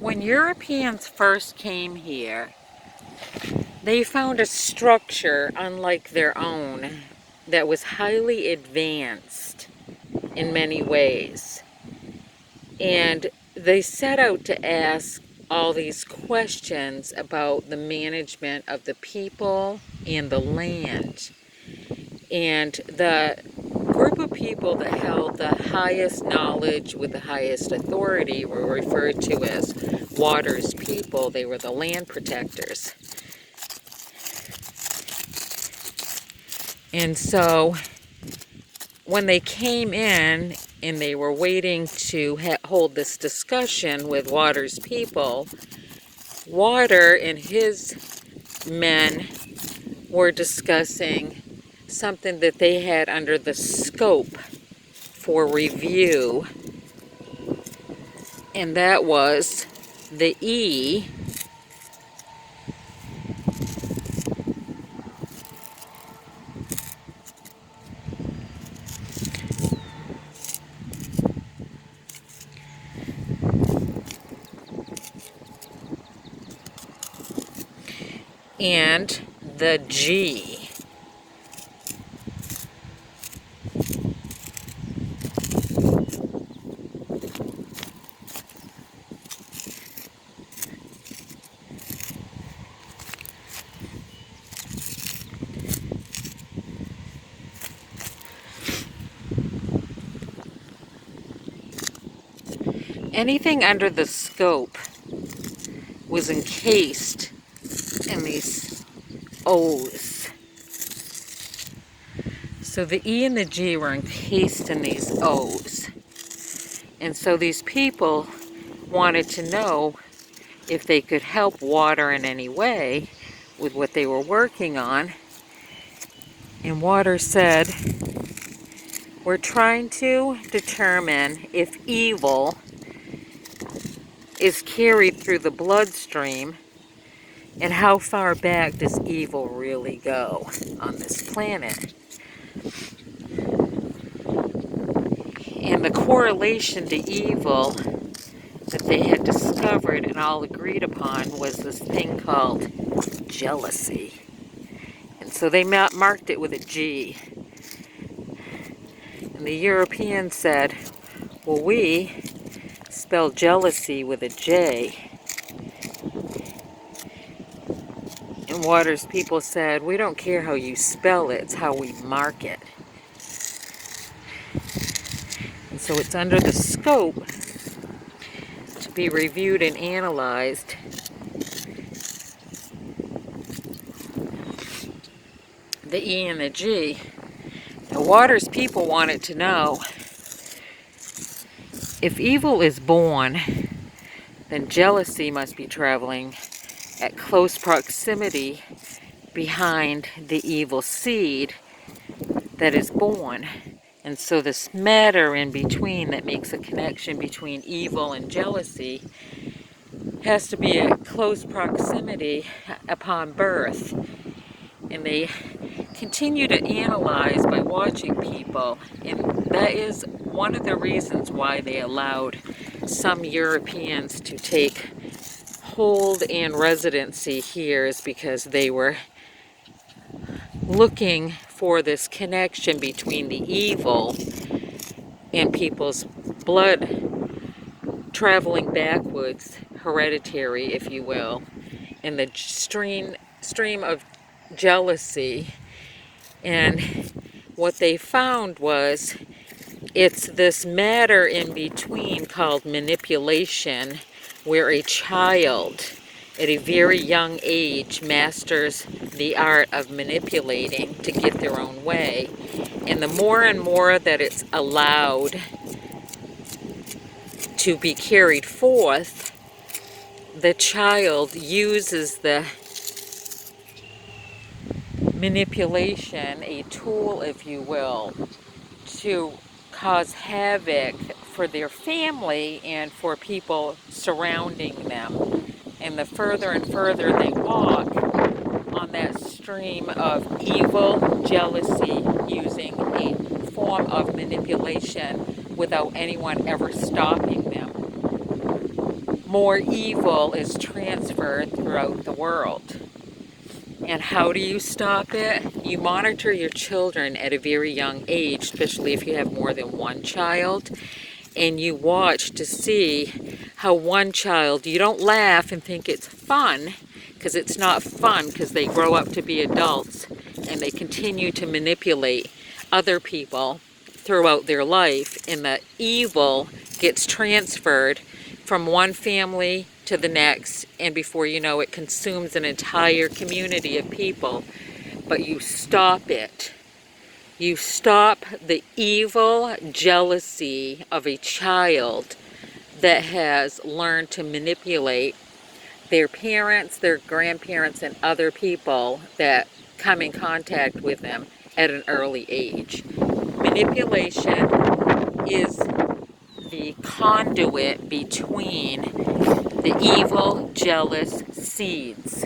When Europeans first came here, they found a structure unlike their own that was highly advanced in many ways. And they set out to ask all these questions about the management of the people and the land. And the group of people that held the highest knowledge with the highest authority were referred to as water's people. They were the land protectors. And so when they came in and they were waiting to hold this discussion with Water's people, Water and his men were discussing something that they had under the scope for review, and that was the E and the G. Anything under the scope was encased in these O's. So the E and the G were encased in these O's. And so these people wanted to know if they could help Water in any way with what they were working on. And Water said, we're trying to determine if evil is carried through the bloodstream, and how far back does evil really go on this planet. And the correlation to evil that they had discovered and all agreed upon was this thing called jealousy. And so they marked it with a G. And the Europeans said, well, we spell jealousy with a J. And Water's people said, we don't care how you spell it, it's how we mark it. And so it's under the scope to be reviewed and analyzed. The E and the G. The Water's people wanted to know, if evil is born, then jealousy must be traveling at close proximity behind the evil seed that is born. And so this matter in between that makes a connection between evil and jealousy has to be at close proximity upon birth. And they continue to analyze by watching people, and that is one of the reasons why they allowed some Europeans to take hold and residency here, is because they were looking for this connection between the evil and people's blood traveling backwards, hereditary if you will, and the stream of jealousy. And what they found was it's this matter in between called manipulation, where a child at a very young age masters the art of manipulating to get their own way. And the more and more that it's allowed to be carried forth, the child uses the manipulation, a tool if you will, to cause havoc for their family and for people surrounding them. And the further and further they walk on that stream of evil, jealousy, using a form of manipulation without anyone ever stopping them, more evil is transferred throughout the world. And how do you stop it? You monitor your children at a very young age, especially if you have more than one child, and you watch to see how one child, you don't laugh and think it's fun, because it's not fun, because they grow up to be adults and they continue to manipulate other people throughout their life, and the evil gets transferred from one family to the next, and before you know it, consumes an entire community of people. But you stop it. You stop the evil jealousy of a child that has learned to manipulate their parents, their grandparents, and other people that come in contact with them at an early age. Manipulation is the conduit between the evil, jealous seeds.